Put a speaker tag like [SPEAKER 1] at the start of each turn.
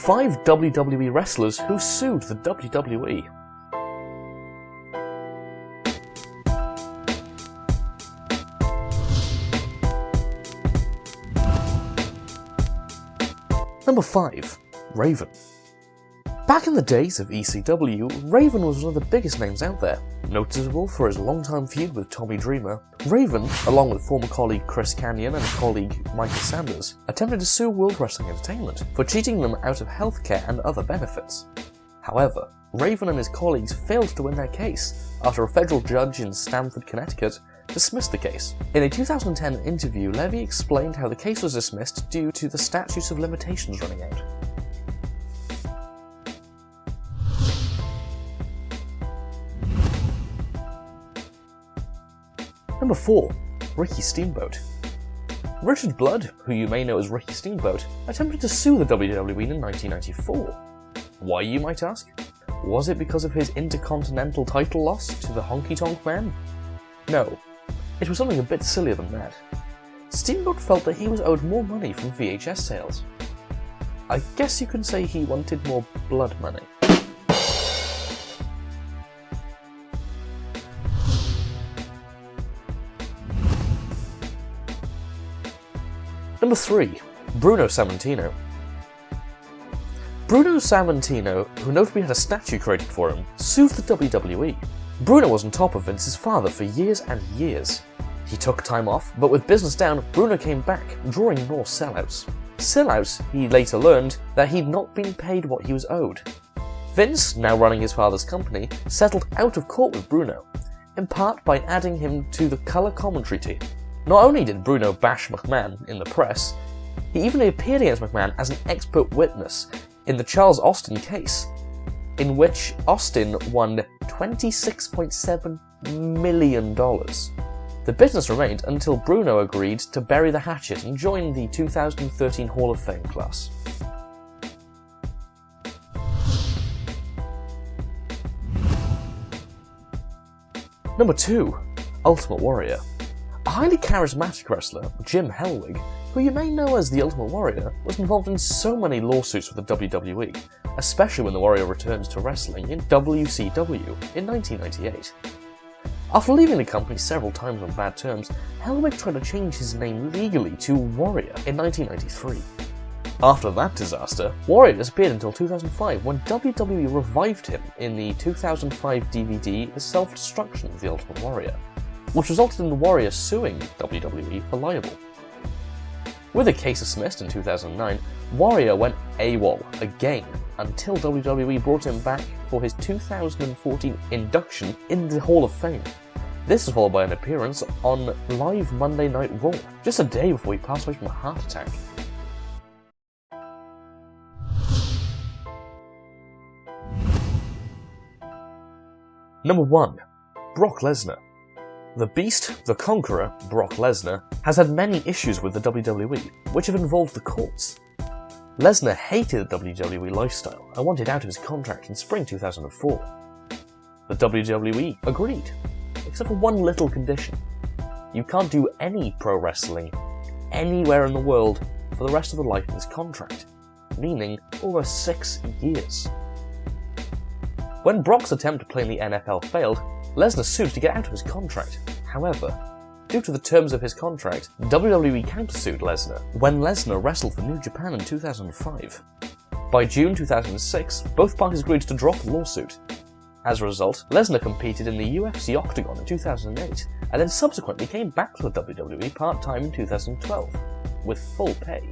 [SPEAKER 1] 5 WWE wrestlers who sued the WWE. Number 5. Raven. Back in the days of ECW, Raven was one of the biggest names out there. Noticeable for his long-time feud with Tommy Dreamer, Raven, along with former colleague Chris Kanyon and colleague Michael Sanders, attempted to sue World Wrestling Entertainment for cheating them out of healthcare and other benefits. However, Raven and his colleagues failed to win their case after a federal judge in Stamford, Connecticut, dismissed the case. In a 2010 interview, Levy explained how the case was dismissed due to the statute of limitations running out. Number 4. Ricky Steamboat. Richard Blood, who you may know as Ricky Steamboat, attempted to sue the WWE in 1994. Why, you might ask? Was it because of his intercontinental title loss to the Honky Tonk Man? No, it was something a bit sillier than that. Steamboat felt that he was owed more money from VHS sales. I guess you could say he wanted more blood money. Number 3. Bruno Sammartino. Bruno Sammartino, who notably had a statue created for him, sued the WWE. Bruno was on top of Vince's father for years and years. He took time off, but with business down, Bruno came back, drawing more sellouts. Sellouts, he later learned that he'd not been paid what he was owed. Vince, now running his father's company, settled out of court with Bruno, in part by adding him to the color commentary team. Not only did Bruno bash McMahon in the press, he even appeared against McMahon as an expert witness in the Charles Austin case, in which Austin won $26.7 million. The business remained until Bruno agreed to bury the hatchet and join the 2013 Hall of Fame class. Number 2. Ultimate Warrior. A highly charismatic wrestler, Jim Hellwig, who you may know as the Ultimate Warrior, was involved in so many lawsuits with the WWE, especially when the Warrior returned to wrestling in WCW in 1998. After leaving the company several times on bad terms, Hellwig tried to change his name legally to Warrior in 1993. After that disaster, Warrior disappeared until 2005 when WWE revived him in the 2005 DVD The Self-Destruction of the Ultimate Warrior, which resulted in the Warrior suing WWE for libel. With the case dismissed in 2009, Warrior went AWOL again until WWE brought him back for his 2014 induction in the Hall of Fame. This was followed by an appearance on Live Monday Night Raw, just a day before he passed away from a heart attack. Number 1. Brock Lesnar. The Beast, the Conqueror, Brock Lesnar, has had many issues with the WWE, which have involved the courts. Lesnar hated the WWE lifestyle and wanted out of his contract in spring 2004. The WWE agreed, except for one little condition. You can't do any pro wrestling anywhere in the world for the rest of the life of his contract, meaning over 6 years. When Brock's attempt to play in the NFL failed, Lesnar sued to get out of his contract. However, due to the terms of his contract, WWE countersued Lesnar when Lesnar wrestled for New Japan in 2005. By June 2006, both parties agreed to drop the lawsuit. As a result, Lesnar competed in the UFC Octagon in 2008, and then subsequently came back to the WWE part-time in 2012, with full pay.